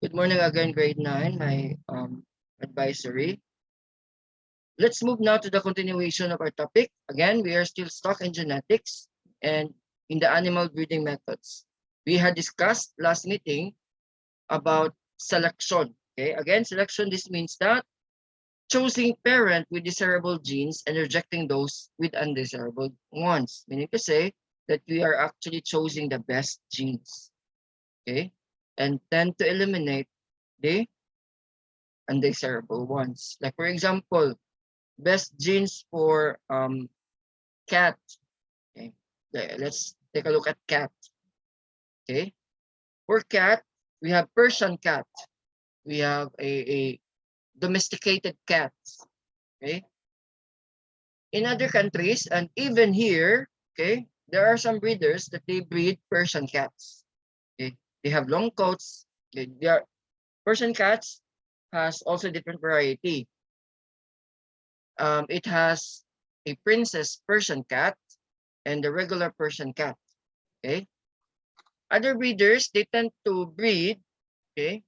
Good morning again, grade 9, my advisory. Let's move now to the continuation of our topic. Again, we are still stuck in genetics and in the animal breeding methods. We had discussed last meeting about selection. Okay, again, selection, this means that choosing parent with desirable genes and rejecting those with undesirable ones. Meaning to say that we are actually choosing the best genes. Okay, and tend to eliminate the undesirable ones. Like for example, best genes for cat. Okay, let's take a look at cat. Okay, for cat, we have Persian cat. We have a domesticated cat. Okay, in other countries and even here, okay, there are some breeders that they breed Persian cats. Okay, they have long coats. They are Persian cats has also different variety. It has a princess Persian cat and the regular Persian cat. Okay. Other breeders, they tend to breed, okay,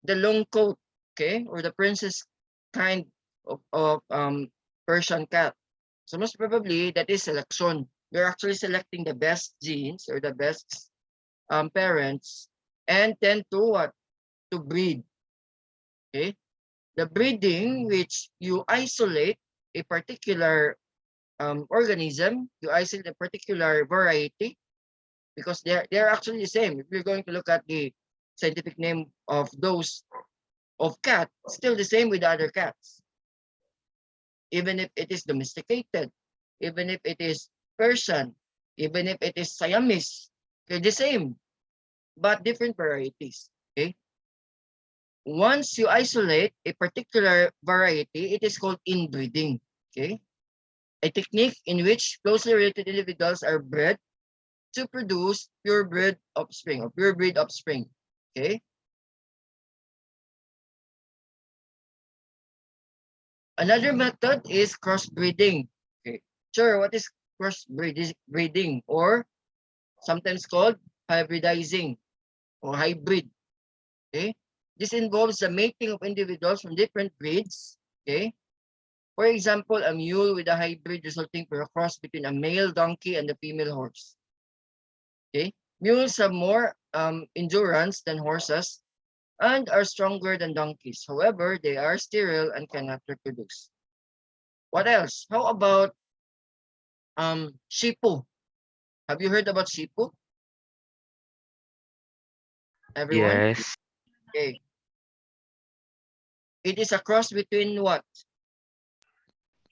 the long coat, okay, or the princess kind of Persian cat. So most probably that is selection. They're actually selecting the best genes or the best parents and tend to what? To breed. Okay. The breeding which you isolate a particular organism, you isolate a particular variety because they're actually the same. If you're going to look at the scientific name of those of cat, still the same with other cats. Even if it is domesticated, even if it is Persian, even if it is Siamese, they're the same, but different varieties. Okay. Once you isolate a particular variety, it is called inbreeding. Okay. A technique in which closely related individuals are bred to produce purebred offspring or purebred offspring. Okay. Another method is crossbreeding. Okay. Sure, what is crossbreeding or sometimes called hybridizing or hybrid? Okay. This involves the mating of individuals from different breeds. Okay. For example, a mule with a hybrid resulting from a cross between a male donkey and a female horse. Okay. Mules have more endurance than horses and are stronger than donkeys. However, they are sterile and cannot reproduce. What else? How about Shipu? Have you heard about Shipu? Everyone? Yes, Okay. It is a cross between what?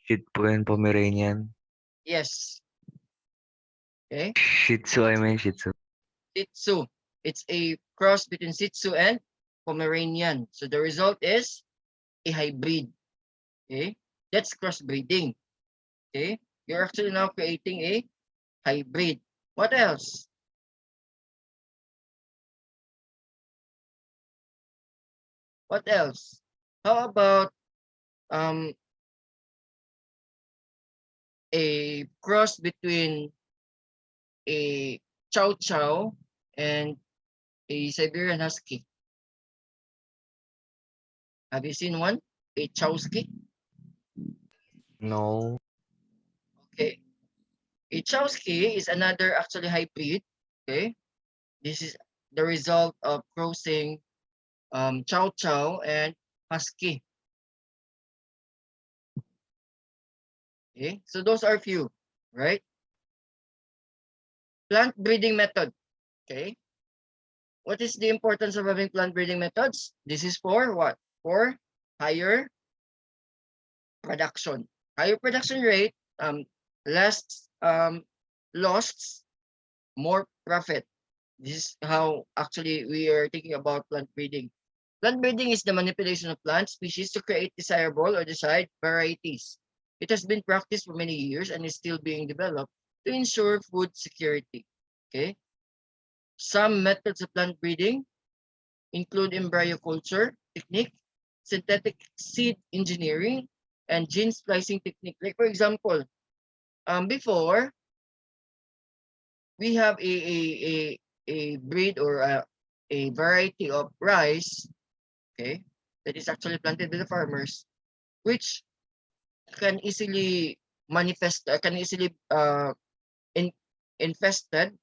Shih Tzu and Pomeranian. Yes. Okay. Shih Tzu, I mean Shih Tzu. Shih Tzu. It's a cross between Shih Tzu and Pomeranian. So the result is a hybrid. Okay. That's crossbreeding. Okay. You're actually now creating a hybrid. What else? What else? How about um a cross between a Chow Chow and a Siberian Husky? Have you seen one? A Chowski? No, Okay. A Chowski is another actually hybrid. Okay. This is the result of crossing Chow Chow and Husky. Okay. So those are few, right? Plant breeding method. Okay. What is the importance of having plant breeding methods? This is for what? For higher production. Higher production rate, less lost, more profit. This is how actually we are thinking about plant breeding. Plant breeding is the manipulation of plant species to create desirable or desired varieties. It has been practiced for many years and is still being developed to ensure food security. Okay. Some methods of plant breeding include embryo culture technique, synthetic seed engineering, and gene splicing technique. Like for example, before we have a breed or a variety of rice, okay, that is actually planted by the farmers, which can easily manifest, can easily in, infested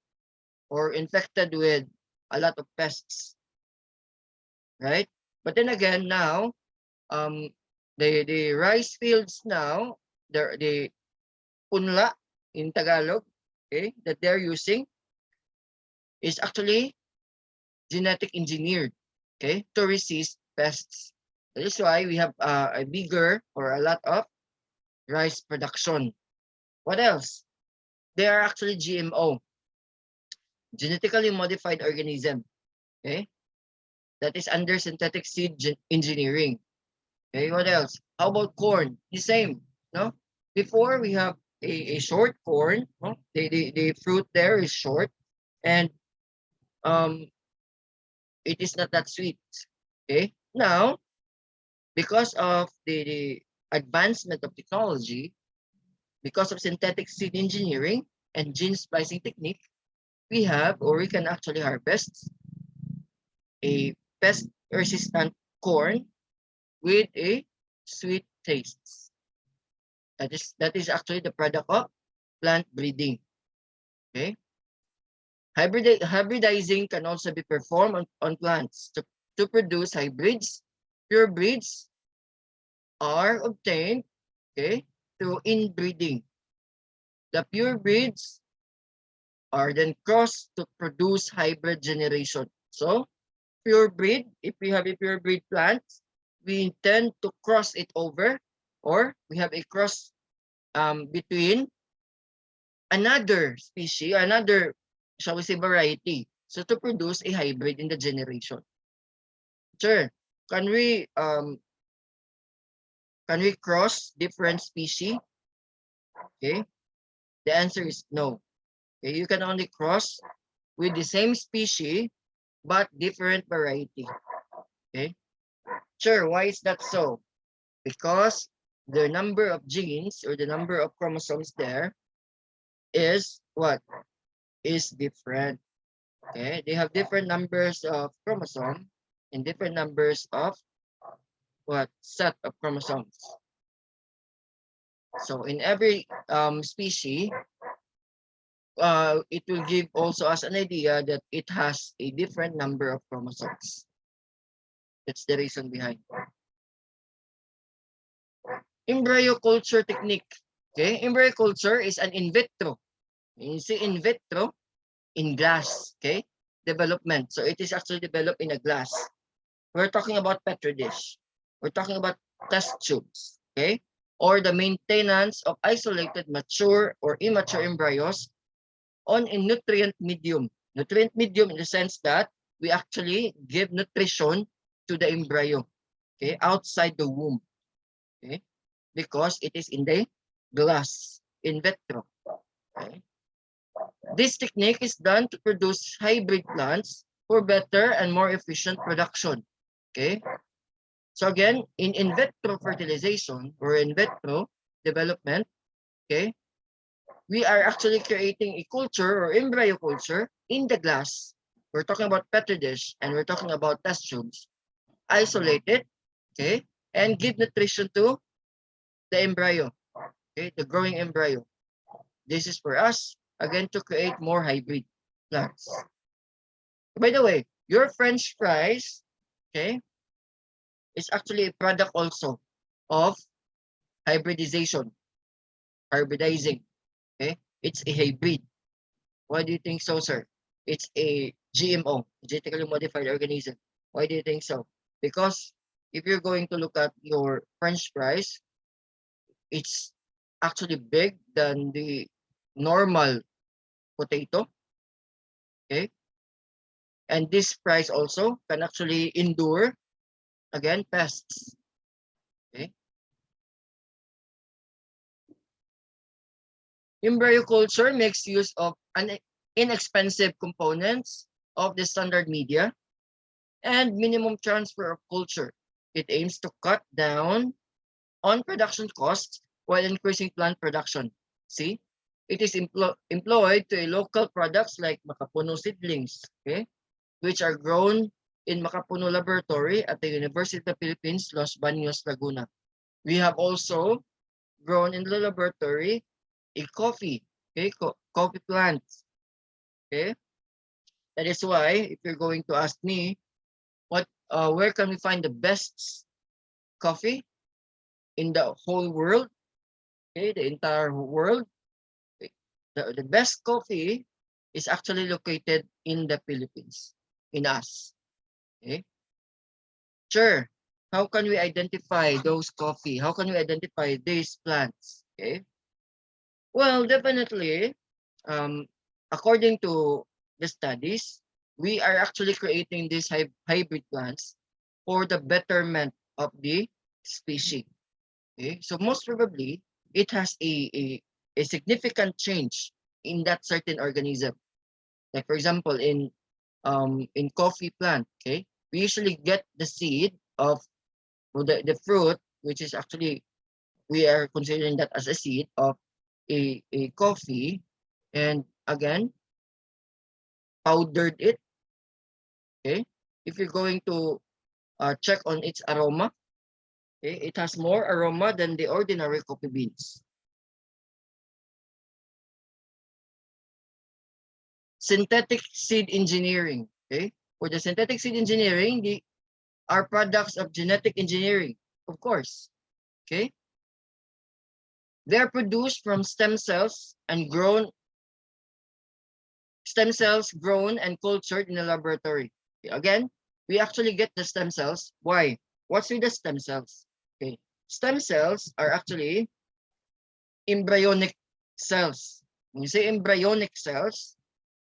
or infected with a lot of pests, right? But then again, now, the rice fields now, the punla in Tagalog, okay, that they're using is actually genetic engineered, okay, to resist pests. That is why we have a bigger or a lot of rice production. What else? They are actually GMO, genetically modified organism, okay, that is under synthetic seed engineering. Okay, what else? How about corn? The same, no? Before we have a short corn, no? The fruit there is short, and um it is not that sweet. Okay, now because of the advancement of technology, because of synthetic seed engineering and gene splicing technique, we have, or we can actually harvest a pest resistant corn with a sweet taste. That is actually the product of plant breeding. Okay. Hybridizing can also be performed on plants to produce hybrids. Pure breeds are obtained, okay, through inbreeding. The pure breeds are then crossed to produce hybrid generation. So pure breed, if we have a pure breed plant, we intend to cross it over, or we have a cross between another species, another, shall we say, variety. So to produce a hybrid in the generation. Sure. Can we um can we cross different species? Okay. The answer is no. Okay, you can only cross with the same species but different variety. Okay. Sure. Why is that so? Because the number of genes or the number of chromosomes there is what? Is different. Okay, they have different numbers of chromosome and different numbers of what? Set of chromosomes. So in every species, it will give also us an idea that it has a different number of chromosomes. That's the reason behind. Embryo culture technique. Okay, embryo culture is an in vitro. You see in vitro, in glass. Okay, development. So it is actually developed in a glass. We're talking about petri dish. We're talking about test tubes, okay? Or the maintenance of isolated mature or immature embryos on a nutrient medium. Nutrient medium in the sense that we actually give nutrition to the embryo, okay, outside the womb, okay? Because it is in the glass, in vitro, okay? This technique is done to produce hybrid plants for better and more efficient production, okay? So again, in vitro fertilization or in vitro development, okay, we are actually creating a culture or embryo culture in the glass. We're talking about petri dish and we're talking about test tubes. Isolate it, okay, and give nutrition to the embryo, okay, the growing embryo. This is for us, again, to create more hybrid plants. By the way, your French fries, okay, is actually a product also of hybridization, hybridizing. Okay, it's a hybrid. Why do you think so, sir? It's a GMO, genetically modified organism. Why do you think so? Because if you're going to look at your French fries, it's actually big than the normal potato. Okay, and this fries also can actually endure again pests. Okay. Embryo culture makes use of inexpensive components of the standard media and minimum transfer of culture. It aims to cut down on production costs while increasing plant production. See, it is employed to a local products like makapuno seedlings. Okay, which are grown in Makapuno Laboratory at the University of the Philippines, Los Baños, Laguna. We have also grown in the laboratory a coffee, okay, coffee plants, okay. That is why if you're going to ask me where can we find the best coffee in the whole world, okay, the entire world, okay, the best coffee is actually located in the Philippines, in us, okay. Sure, how can we identify those coffee? How can we identify these plants? Okay. Well, definitely, um, according to the studies, we are actually creating these hybrid plants for the betterment of the species. Okay, so most probably it has a significant change in that certain organism. Like for example, in coffee plant, okay, we usually get the seed of the fruit, which is actually we are considering that as a seed of a coffee, and again powdered it. Okay, if you're going to check on its aroma, okay, it has more aroma than the ordinary coffee beans. Synthetic seed engineering. Okay, for the synthetic seed engineering, the are products of genetic engineering, of course. Okay, they are produced from stem cells grown and cultured in a laboratory. Okay, again, we actually get the stem cells. Why? What's with the stem cells? Okay, stem cells are actually embryonic cells. When you say embryonic cells,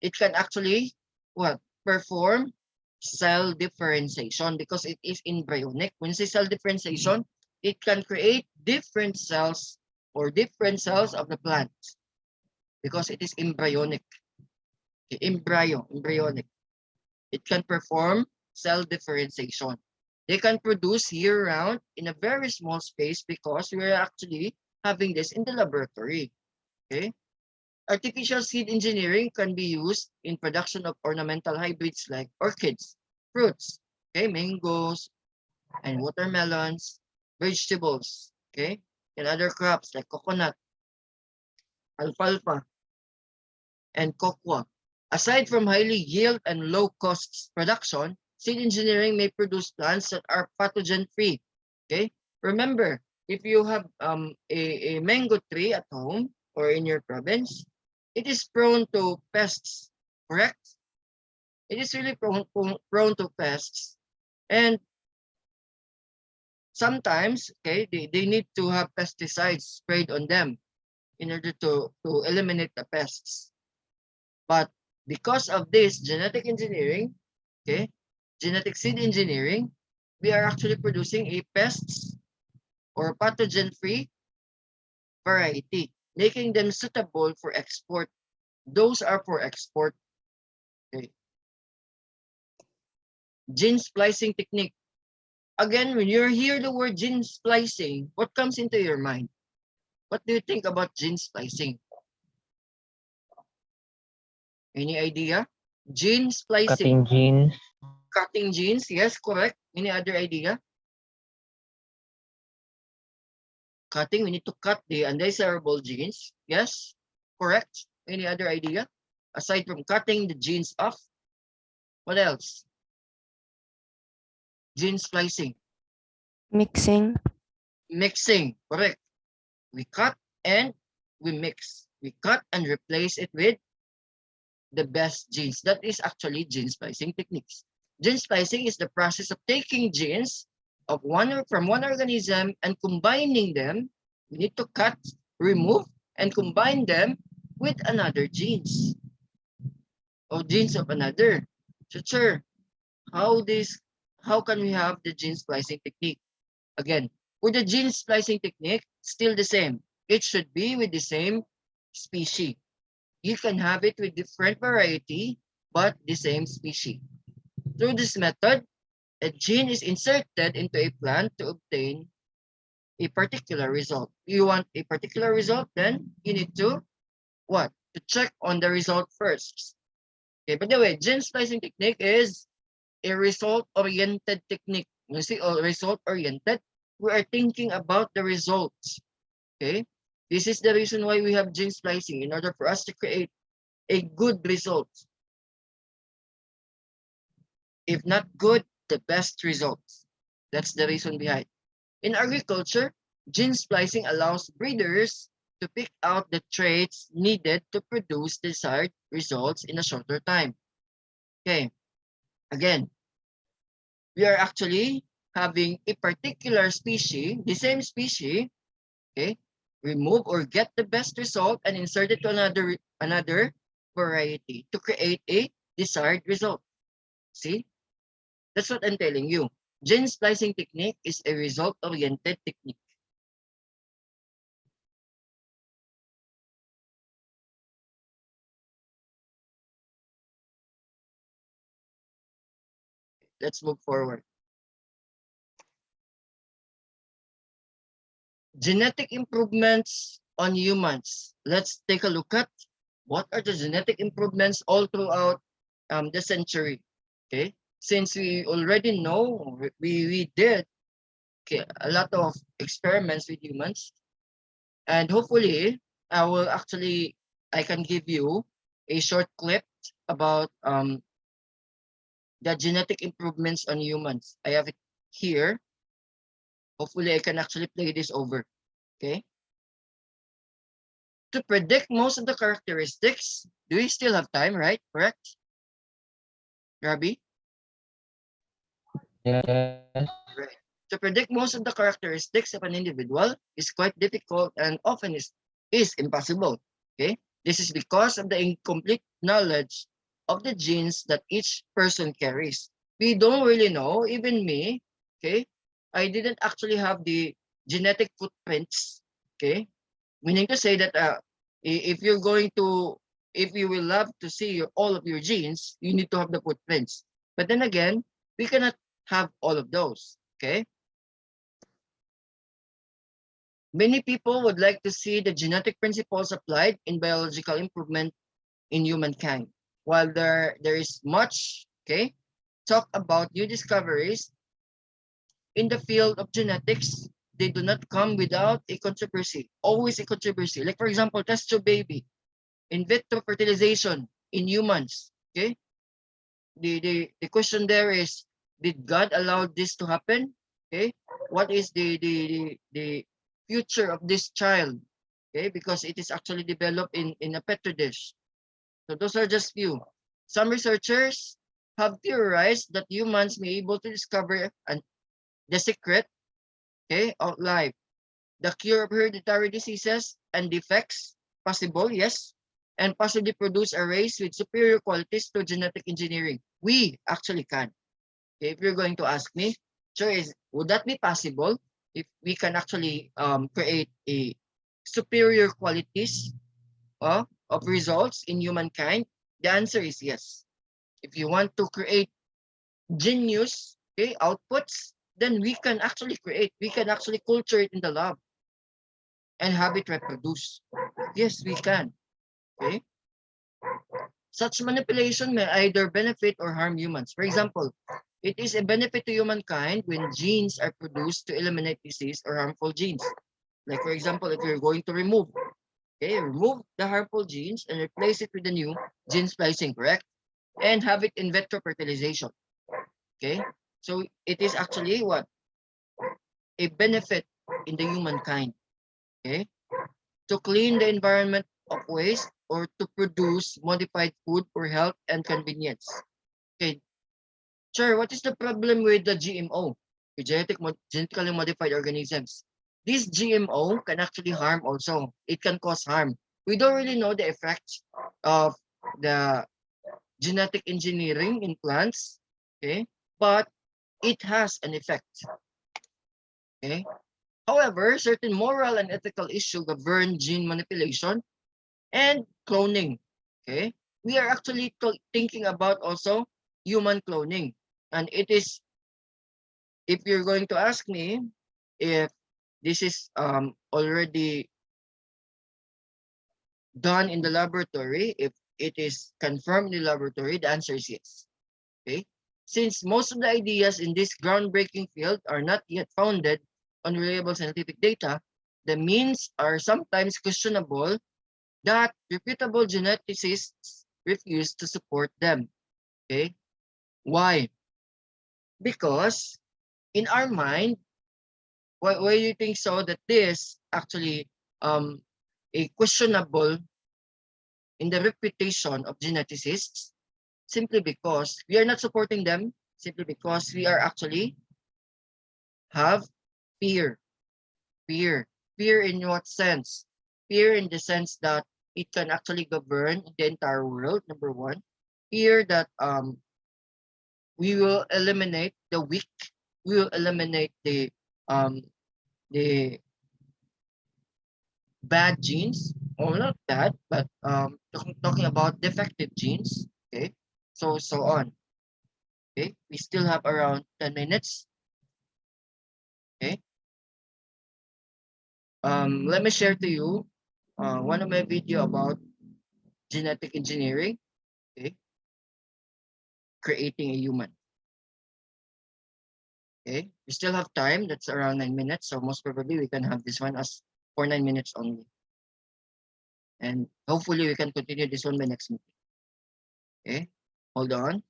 it can actually what? Perform cell differentiation because it is embryonic. When you say cell differentiation, it can create different cells or different cells of the plant because it is embryonic. Okay, embryonic. It can perform cell differentiation. They can produce year-round in a very small space because we are actually having this in the laboratory. Okay. Artificial seed engineering can be used in production of ornamental hybrids like orchids, fruits, okay, mangoes, and watermelons, vegetables, okay, and other crops like coconut, alfalfa, and cocoa. Aside from highly yield and low cost production, seed engineering may produce plants that are pathogen-free. Okay, remember, if you have a mango tree at home or in your province, it is prone to pests, correct? It is really prone to pests. And sometimes, okay, they need to have pesticides sprayed on them in order to eliminate the pests. But because of this genetic engineering, okay, genetic seed engineering, we are actually producing a pests or pathogen-free variety, making them suitable for export. Those are for export. Okay. Gene splicing technique. Again, when you hear the word gene splicing, what comes into your mind? What do you think about gene splicing? Any idea? Gene splicing. Cutting genes. Cutting genes, yes, correct. Any other idea? Cutting, we need to cut the undesirable genes. Yes, correct. Any other idea? Aside from cutting the genes off, what else? Gene splicing. Mixing. Mixing, correct. We cut and we mix. We cut and replace it with the best genes. That is actually gene splicing techniques. Gene splicing is the process of taking genes of from one organism and combining them. We need to cut, remove, and combine them with another genes or genes of another. So sir, how can we have the gene splicing technique? Again, for the gene splicing technique, still the same. It should be with the same species. You can have it with different variety, but the same species. Through this method, a gene is inserted into a plant to obtain a particular result. You want a particular result, then you need to what? To check on the result first. Okay, by the way, gene splicing technique is a result-oriented technique. You see, result-oriented, we are thinking about the results. Okay, this is the reason why we have gene splicing, in order for us to create a good result. If not good, the best results. That's the reason behind. In agriculture, gene splicing allows breeders to pick out the traits needed to produce desired results in a shorter time. Okay, again, we are actually having a particular species, the same species, okay, remove or get the best result and insert it to another variety to create a desired result. See, that's what I'm telling you. Gene splicing technique is a result-oriented technique. Let's move forward. Genetic improvements on humans. Let's take a look at what are the genetic improvements all throughout the century. Okay, since we already know, we did a lot of experiments with humans, and hopefully I can give you a short clip about the genetic improvements on humans. I have it here. Hopefully I can actually play this over. Okay. To predict most of the characteristics, do we still have time, right? Correct? Rabi? Yes. Right. To predict most of the characteristics of an individual is quite difficult and often is impossible. Okay. This is because of the incomplete knowledge of the genes that each person carries. We don't really know, even me, okay? I didn't actually have the genetic footprints, okay? Meaning to say that if you're going to, if you will love to see all of your genes, you need to have the footprints. But then again, we cannot have all of those, okay? Many people would like to see the genetic principles applied in biological improvement in humankind. While there is much, okay, talk about new discoveries in the field of genetics, they do not come without a controversy, always a controversy. Like for example, test tube baby, in vitro fertilization in humans, okay? The question there is, did God allow this to happen? Okay, what is the future of this child? Okay, because it is actually developed in a petri dish. So those are just few. Some researchers have theorized that humans may be able to discover the secret, okay, of life, the cure of hereditary diseases and defects, possible, yes, and possibly produce a race with superior qualities to genetic engineering. We actually can. Okay, if you're going to ask me, sure, would that be possible if we can actually create a superior qualities of results in humankind? The answer is yes. If you want to create genius, okay, outputs, then we can actually culture it in the lab and have it reproduce. Yes, we can. Okay. Such manipulation may either benefit or harm humans. For example, it is a benefit to humankind when genes are produced to eliminate disease or harmful genes. Like for example, if you're going to remove the harmful genes and replace it with the new gene splicing, correct? And have it in vitro fertilization. Okay, so it is actually what? A benefit in the humankind. Okay, to clean the environment of waste or to produce modified food for health and convenience. Okay, sure, what is the problem with the GMO, the genetically modified organisms? This GMO can actually harm also. It can cause harm. We don't really know the effects of the genetic engineering in plants, okay? But it has an effect, okay? However, certain moral and ethical issues govern gene manipulation and cloning, okay? We are actually thinking about also human cloning. And it is, if you're going to ask me if this is already done in the laboratory, if it is confirmed in the laboratory? The answer is yes. Okay. Since most of the ideas in this groundbreaking field are not yet founded on reliable scientific data, the means are sometimes questionable that reputable geneticists refuse to support them. Okay. Why? Because in our mind, why do you think so that this actually a questionable in the reputation of geneticists? Simply because we are not supporting them, simply because we are actually have fear. Fear. Fear in what sense? Fear in the sense that it can actually govern the entire world, number one. Fear that we will eliminate the weak, we will eliminate the bad genes, or not bad, but talking about defective genes. Okay, so on. Okay, we still have around 10 minutes. Okay, let me share to you one of my video about genetic engineering. Okay, creating a human. Okay, we still have time. That's around 9 minutes, so most probably we can have this one as for 9 minutes only, and hopefully we can continue this one by next meeting. Okay, hold on.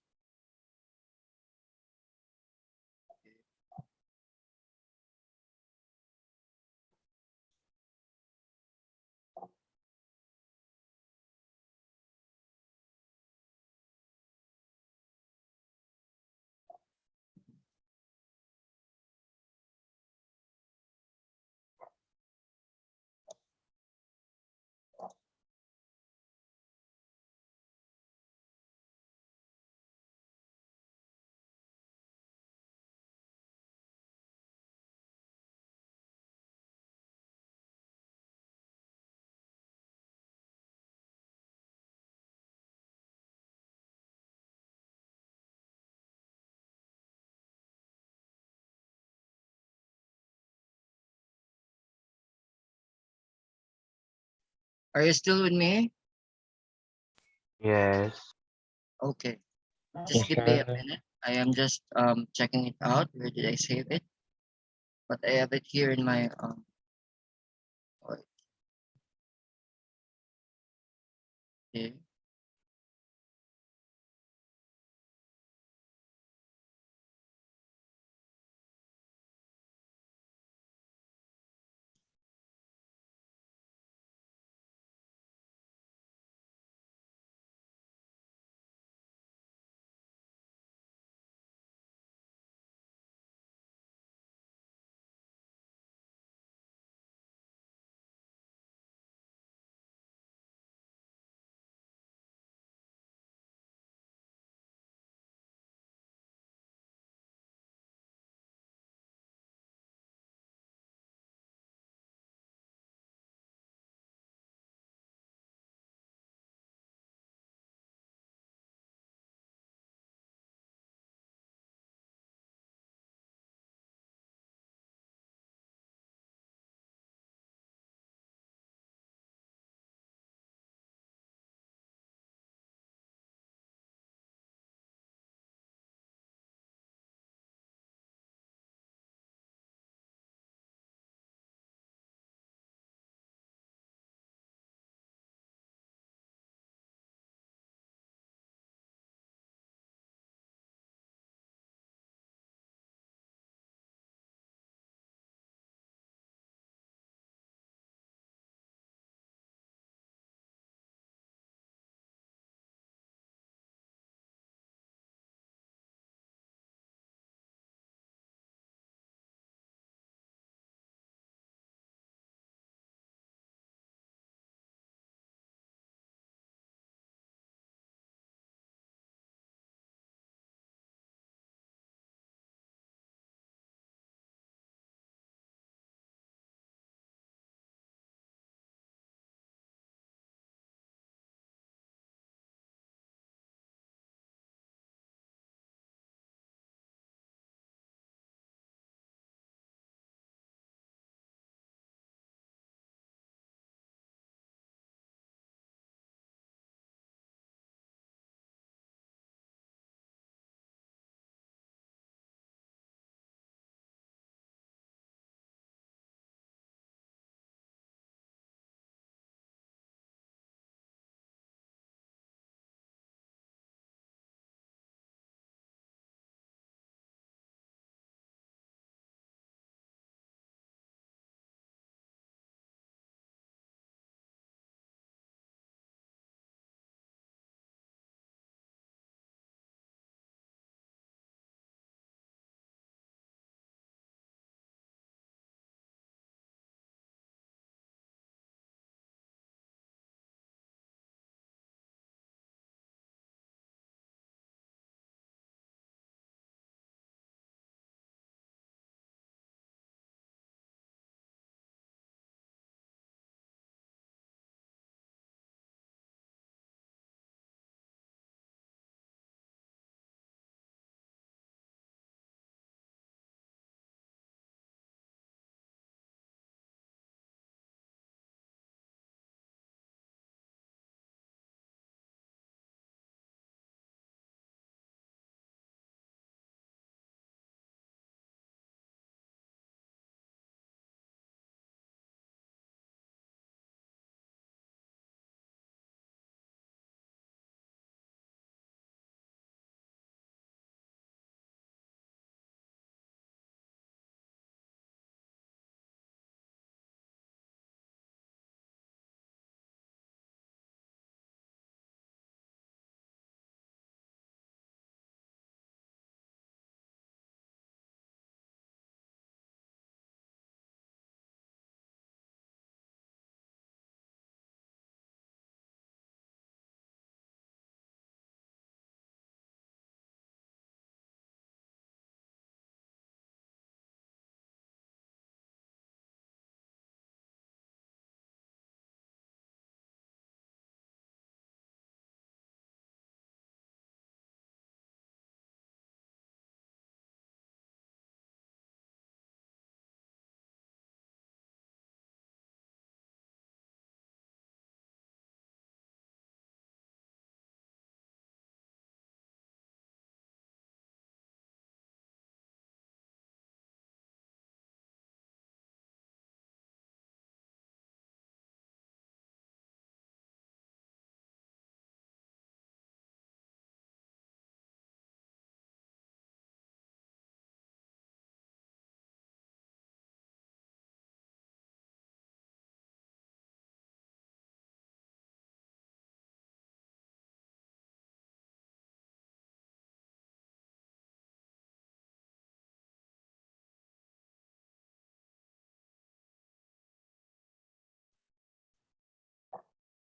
Are you still with me? Yes. Okay. Yes, Just give me a sir. minute. I am just checking it out. Where did I save it? But I have it here in my okay.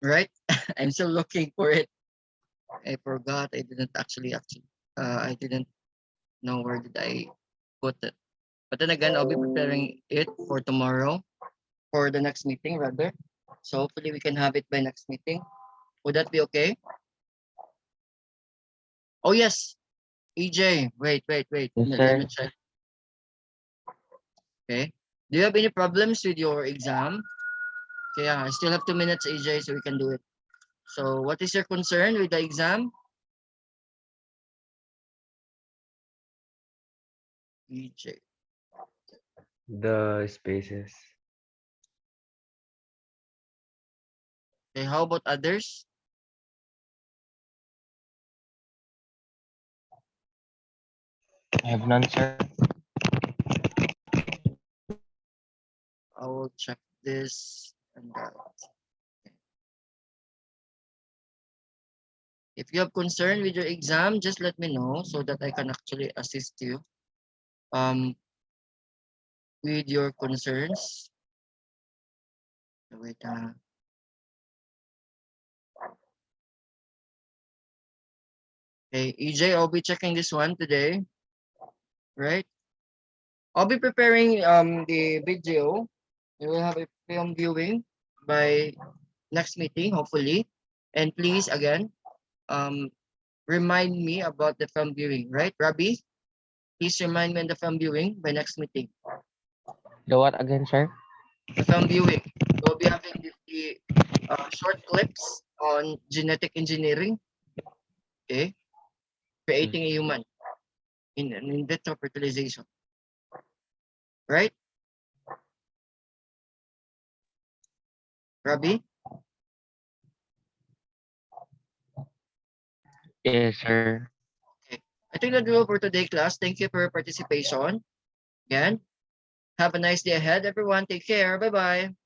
right? I'm still looking for it. I forgot. I didn't I didn't know where did I put it. But then again, I'll be preparing it for tomorrow, for the next meeting rather. So hopefully we can have it by next meeting. Would that be okay? Oh yes, EJ. Wait. Yes, Let me sir. check. Okay. Do you have any problems with your exam? Okay, yeah, I still have 2 minutes, AJ, so we can do it. So what is your concern with the exam? EJ. The spaces. Okay, how about others? I have none, sir. I will check this and that. If you have concern with your exam, just let me know so that I can actually assist you um with your concerns. Wait, okay, EJ, I'll be checking this one today, right? I'll be preparing the video. We will have a film viewing by next meeting, hopefully. And please, again, um, remind me about the film viewing, right, Rabi? Please remind me on the film viewing by next meeting. The what again, sir? The film viewing. We'll be having the short clips on genetic engineering, okay? Creating a human in vitro fertilization, right? Rabi? Yes, sir. Okay. I think that's all for today, class. Thank you for your participation. Again, have a nice day ahead, everyone. Take care. Bye-bye.